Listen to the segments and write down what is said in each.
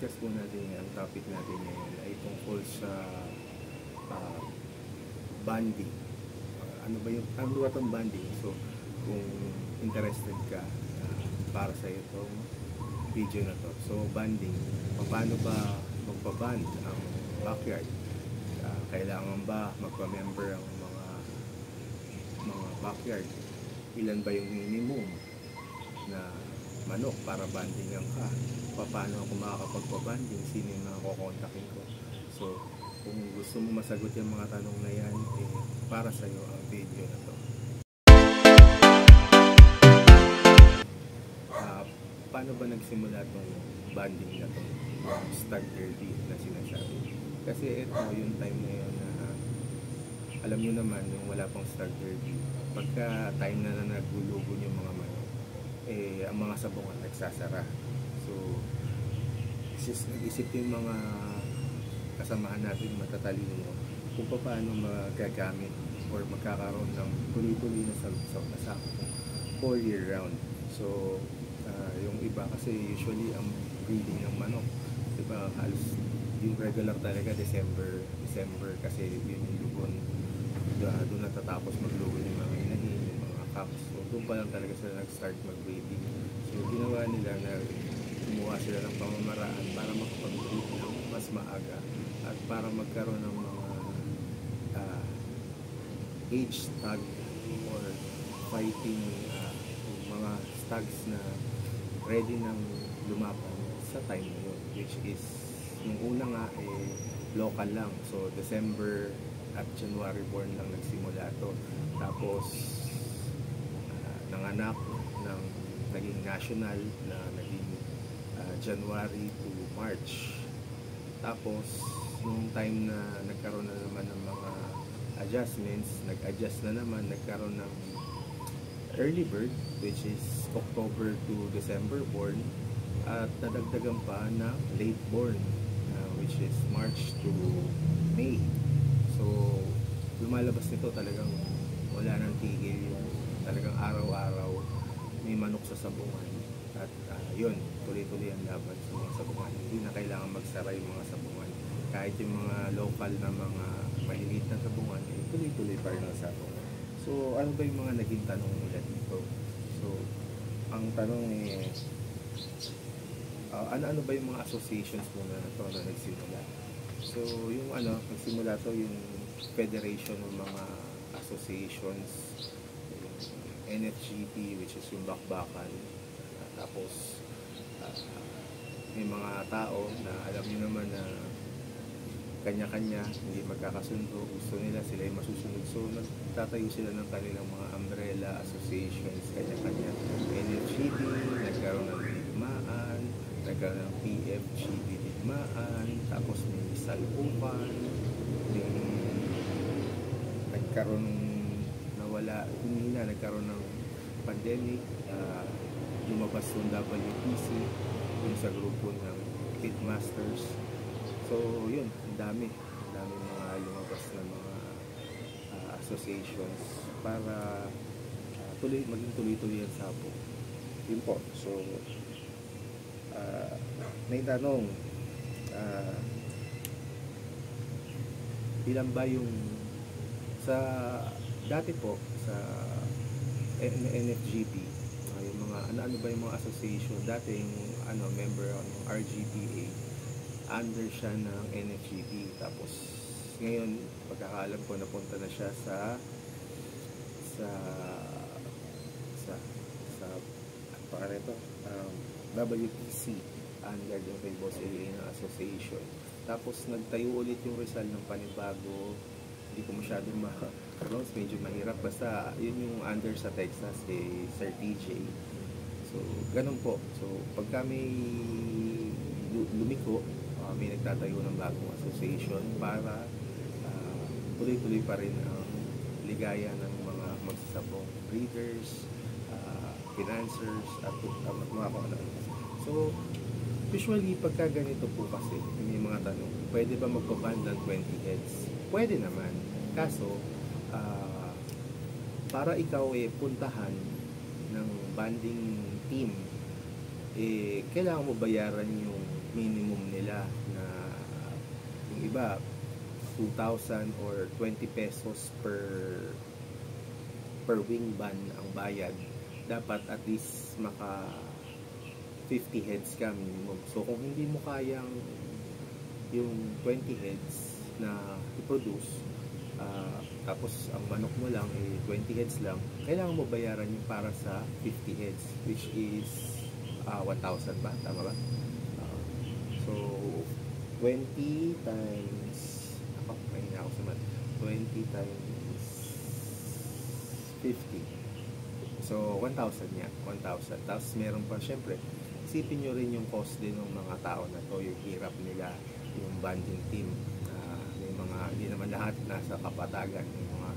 i-discuss po natin ang topic natin ngayon ay tungkol sa bonding. Ano ba itong bonding? So, kung interested ka para sa itong video na to. So, bonding. Paano ba magpa-bond ang backyard? Kailangan ba magpa-member ang mga backyard? Ilan ba yung minimum na manok para bandingan ka? Paano ako makakapagpa-banding? Sino yung nakokontakin ko? So, kung gusto mo masagot yung mga tanong na yan, para sa'yo ang video na to. Paano ba nagsimula itong banding na itong stag derby na sinasabi? Kasi ito yung time na yun na alam nyo naman yung wala pang stag derby, pagka time na naglulugon yung mga manok, ang mga sabungan nagsasara. So nag-isip yung mga kasamahan natin matatalino kung paano magagamit or magkakaroon ng tuloy-tuloy na sako all year round. So yung iba kasi usually ang breeding ng manok, diba, halos yung regular talaga December kasi yun yung lugon, doon natatapos maglugon yung mga inahin, yung mga cocks. So doon pa lang talaga sila nag-start mag-breeding. So ginawa nila na kumuha sila ng pamamaraan para makapag-breed ng mas maaga at para magkaroon ng mga age stag or fighting mga stags na ready nang lumaban sa time na yun, which is yung una nga local lang. So December at January born lang nagsimula to. Tapos nanganak ng naging national na naging January to March. Tapos nung time na nagkaroon na naman ng mga adjustments, nag-adjust na naman, nagkaroon ng early bird which is October to December born, at nadagdagan pa na late born which is March to May. So lumalabas nito talagang wala nang tigil, yung talagang araw-araw may manok sa sabungan, at yun, tuloy-tuloy ang laban sa mga sabungan. Hindi na kailangan magsara yung mga sabungan, kahit yung mga local na mga maliliit na sabungan, tuloy-tuloy pa rin ang sabungan. So ano ba yung mga naging tanong nila dito? So ang tanong ano ba yung mga associations muna na ito na nagsimula? So yung nagsimula to yung federation ng mga associations, yung NFGP which is yung bakbakan, tapos may mga tao na alam niyo naman na kanya-kanya, hindi magkakasundo, gusto nila sila ay masusunod. So nagtatayo sila ng kanilang mga umbrella associations, kanya-kanya. NFGP, nagkaroon ng digmaan, nagkaroon ng PFGP digmaan, tapos may salpukan, may nagkaroon nagkaroon ng pandemic, lumabas yung WPC yung sa grupo ng Pitmasters. So yun, ang dami mga lumabas na mga associations para maging tuloy-tuloy ang sabong. Yun po. So may tanong, ilan ba yung sa dati po sa NFGP, yung mga ano ba yung mga association dati, yung member ng RGPA, under siya ng NFGP. Tapos ngayon pagkakaalam ko napunta na siya sa WPC, under yung kay Boss Elena Association. Tapos nagtayo ulit yung Rizal ng panibago, hindi ko masyadong medyo mahirap, basta yun yung under sa Texas Sir TJ. So ganun po. So pagka may lumiko, may nagtatayo ng bagong association para tuloy-tuloy pa rin ang ligaya ng mga magsasabong breeders, financiers, at mga ano. So usually pagka ganito po kasi may mga tanong, pwede ba magpa-band ng 20 heads? Pwede naman, kaso para ikaw puntahan ng banding team, kailangan mo bayaran yung minimum nila iba 2,000 or 20 pesos per wing ban ang bayad. Dapat at least maka 50 heads ka minimum. So kung hindi mo kayang yung 20 heads na i-produce, tapos ang manok mo lang 20 heads lang, kailangan mo bayaran yung para sa 50 heads, which is 1,000 ba? Tama ba? So 20 times, mahina ako sa math, 20 times 50, so 1,000 yan, 1,000. Tapos meron pa, syempre isipin nyo rin yung cost din ng mga tao na to, yung hirap nila, yung banding team. May mga, hindi naman lahat nasa kapatagan, yung mga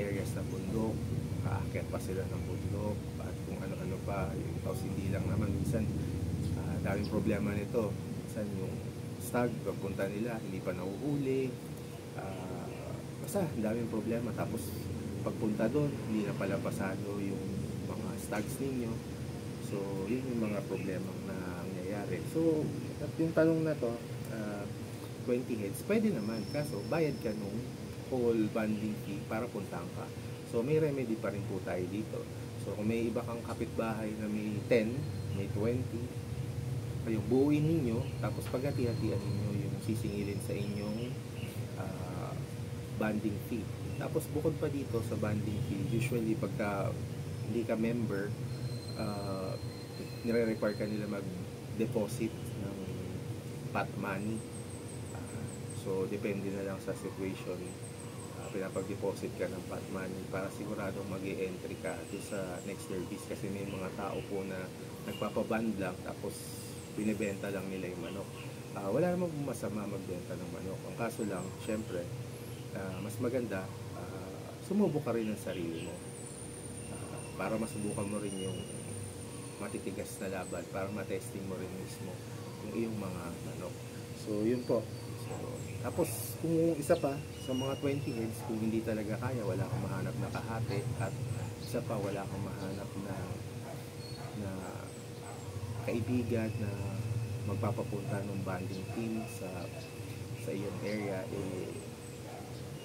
areas na bundok, aakyat pa sila ng bundok at kung ano-ano pa. Tapos hindi lang naman, minsan daming problema nito. Minsan yung stag, pagpunta nila hindi pa nahuhuli, basta daming problema. Tapos pagpunta doon hindi na pala pasado yung mga stags ninyo. So yun yung mga problema na nangyayari. So at yung tanong na to, 20 heads, pwede naman, kaso bayad ka nung whole banding fee para puntahan ka. So may remedy pa rin po tayo dito. So kung may iba kang kapitbahay na may 10, may 20, kayong buuin ninyo, tapos paghati-hatian ninyo yung sisingilin sa inyong banding fee. Tapos bukod pa dito sa banding fee, usually pagka hindi ka member, nire-require ka nila mag-deposit ng pot money. So depende na lang sa situation, pinapag-deposit ka ng pot money para siguradong mag-e-entry ka sa next service. Kasi may mga tao po na nagpapaband lang tapos binibenta lang nila yung manok. Wala namang masama magbenta ng manok. Ang kaso lang, syempre, mas maganda sumubok ka rin ng sarili mo, para masubukan mo rin yung matitigas na laban, para matesting mo rin mismo yung iyong mga manok. So yun po. So, tapos kung isa pa sa mga 20 heads, kung hindi talaga kaya, wala kang mahanap na kahati, at isa pa wala kang mahanap na kaibigan na magpapapunta ng banding team sa iyong area,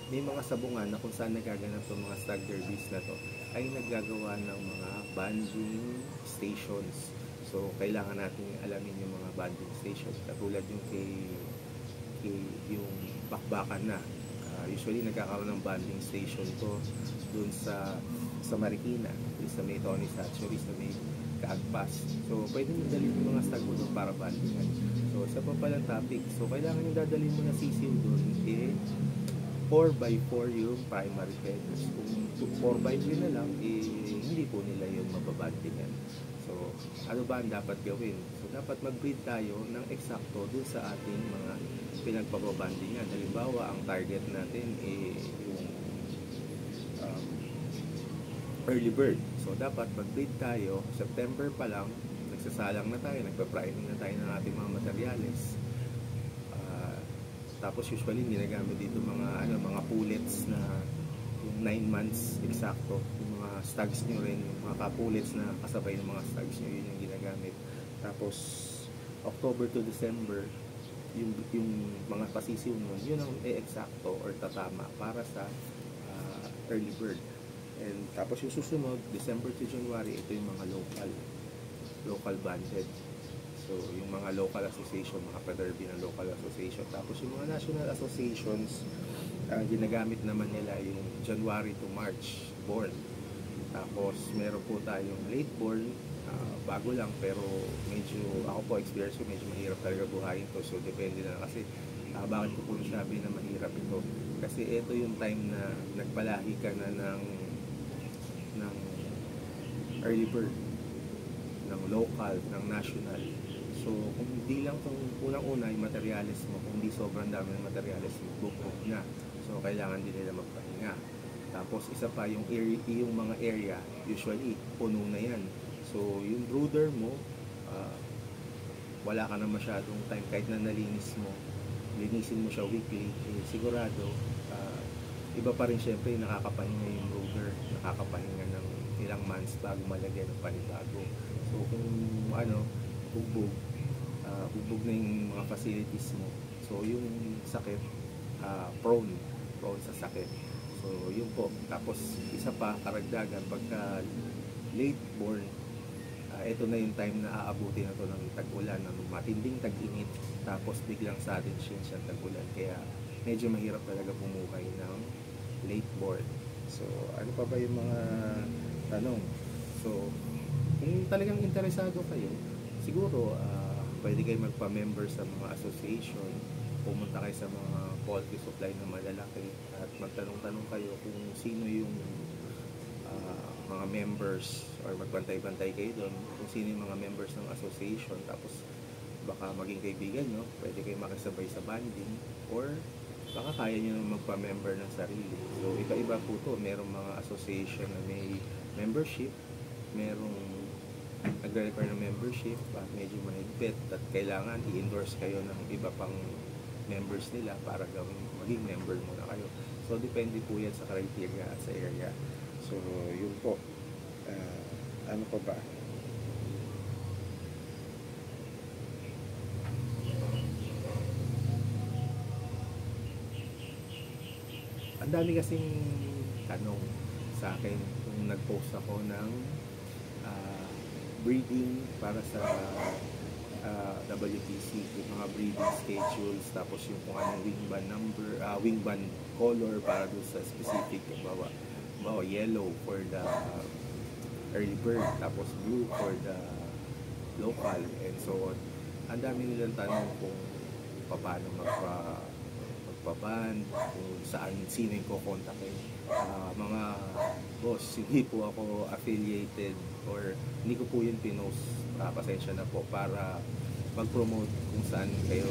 may mga sabungan na kung saan nagaganap ng mga stag derbies na to ay naggagawa ng mga banding stations. So kailangan natin alamin yung mga banding stations, katulad yung yung bakbakan na, usually nagkakaroon ng banding station to dun sa Marikina, dun sa may Tony Hatchery, sa may Kaagpas. So pwede mo dalhin yung mga stag mo doon para bandingan. So isa pa palang topic, so kailangan yung dadalhin mo na sisiw doon 4x4 yung primary feathers. Kung 4x3 na lang, hindi po nila yung mababandingan. So ano ba ang dapat gawin? So dapat mag-breed tayo ng eksakto dun sa ating mga pinagpapabandingan. Halimbawa, ang target natin yung early bird. So dapat mag-breed tayo September pa lang, nagsasalang na tayo, nagpa-priming na tayo ng ating mga materyales. Tapos usually ginagamit dito mga pullets na yung 9 months eksakto. Yung mga stags nyo rin, yung mga kapullets na kasabay ng mga stags nyo, yun yung ginagamit. Tapos October to December, yung mga pasisiw nun, yun ang eksakto or tatama para sa early bird. And tapos yung susunod, December to January, ito yung mga local banded. So yung mga local association, mga pa-derby ng local association. Tapos yung mga national associations, ginagamit naman nila yung January to March born. Tapos meron po tayong late born, bago lang, pero medyo, ako po experience ko, medyo mahirap talaga buhayin to. So depende na kasi bakit ko po sabi na mahirap ito, kasi ito yung time na nagpalahi ka na ng early bird, ng local, ng national. So kung hindi lang kung unang-una yung materials mo, kung hindi sobrang dami ng materials mo, bukog na. So kailangan din nila magpahinga. Tapos isa pa yung mga area, usually puno na yan. So yung brooder mo, wala ka na masyadong time, kahit na linisin mo siya weekly, sigurado iba pa rin syempre nakakapahinga yung brooder, nakakapahinga ng ilang months bago malagyan ng panibago. So kung bugbog na yung mga facilities mo, so yung sakit prone sa sakit. So yun po. Tapos isa pa, karagdagan, pagka late born, ito na yung time na aabuti na to ng tag-ulan, ng matinding tag-init, tapos biglang sudden change ng tag-ulan. Kaya medyo mahirap talaga bumuhay ng late born. So ano pa ba yung mga tanong? So kung talagang interesado kayo, siguro pwede kayo magpa-member sa mga association, pumunta kayo sa mga poultry supply na malalaki at magtanong-tanong kayo kung sino yung mga members, or magbantay-bantay kayo doon kung sino yung mga members ng association, tapos baka maging kaibigan nyo, pwede kayo makisabay sa banding, or baka kaya nyo magpa-member ng sarili. So iba-iba po to, merong mga association na may membership, merong nagre-require ng membership at medyo mahigpit at kailangan i-endorse kayo ng iba pang members nila para maging member muna kayo. So depende po yan sa criteria at sa area. So yun po. Ano pa ba? Ang dami kasing tanong sa akin kung nag-post ako ng breeding para sa WTC, yung mga breeding schedules, tapos yung kung anong wing band number, wing band color para doon sa specific, bawa yellow for the early bird, tapos blue for the local, and so on. Ang dami nilang tanong kung paano magpa-band, kung sino yung kukontakin. Mga boss, hindi po ako affiliated, or hindi ko po yun pinost, pasensya na po, para mag-promote kung saan kayo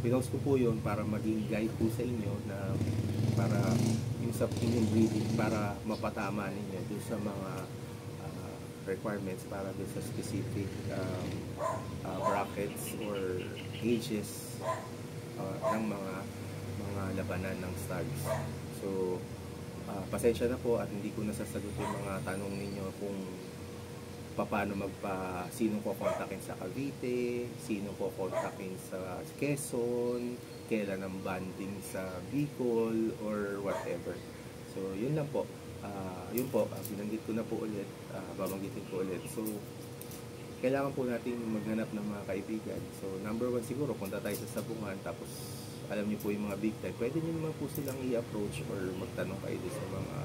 pinost ko po yun para maging guide po sa inyo, na para yung sa inyong breeding, para mapatama ninyo dun sa mga requirements para dun sa specific brackets or ages ng mga labanan ng stags. So pasensya na po at hindi ko nasasagot yung mga tanong ninyo kung paano sinong ko kontakin sa Cavite, sinong ko kontakin sa Quezon, kailan ang banding sa Bicol, or whatever. So yun lang po. Yun po, binanggit ko na po ulit, babanggitin ko ulit. So kailangan po natin maghanap ng mga kaibigan. So number 1 siguro, punta tayo sa sabungan, tapos alam niyo po yung mga big time, pwede niyo naman po silang i-approach or magtanong kayo sa mga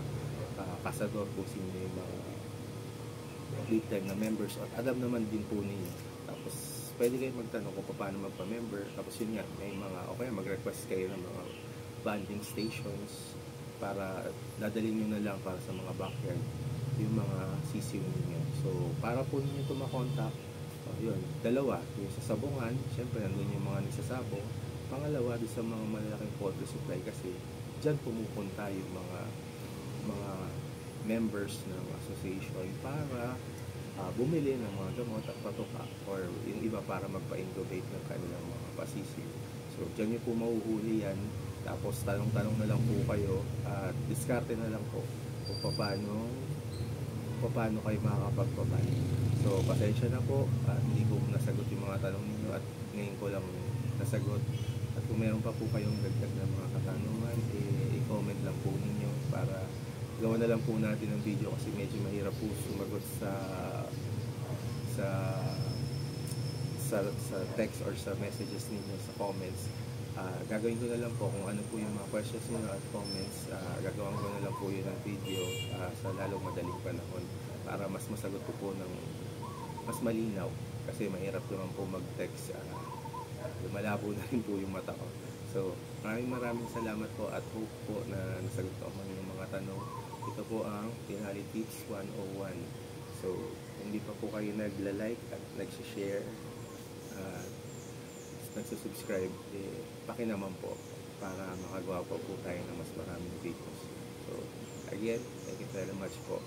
kasador kung sino yung mga big time na members, at alam naman din po ninyo. Tapos pwede kayo magtanong kung paano magpa-member. Tapos yun nga, may mga mag-request kayo ng mga banding stations para dadalhin nyo na lang para sa mga backyard yung mga sisiw ninyo. So para po ninyo ito makontak, yun, dalawa, yung sa sabungan, syempre nandun yung mga nagsasabong. Pangalawa, doon sa mga malalaking poultry supply, kasi dyan pumupunta yung mga members ng association para bumili ng mga gamot at patuka, or yung iba para magpa-incubate ng kanilang mga pasisiw. So dyan nyo po mahuhuli yan, tapos tanong-tanong na lang po kayo at diskarte na lang po kung paano kayo makakapagpabay. So pasensya na po, hindi ko nasagot yung mga tanong ninyo at ngayon ko lang nasagot. At kung meron pa po kayong dagdag na mga katanungan, i-comment lang po ninyo para gawa na lang po natin ng video, kasi medyo mahirap po sumagot sa text or sa messages ninyo, sa comments. Gagawin ko na lang po kung ano po yung mga questions niyo at comments, gagawin ko na lang po yun ng video sa lalong madaling panahon para mas masagot ko po ng mas malinaw, kasi mahirap naman po mag-text, malabo na rin po yung mata ko. So maraming salamat po at hope po na nasagot ko ang inyong mga tanong. Ito po ang Tinali Tips 101. So kung hindi pa po kayo nagla-like at nag-share, nagsusubscribe, pakinaman po para makagawa po tayo ng mas maraming videos. So again, thank you very much po.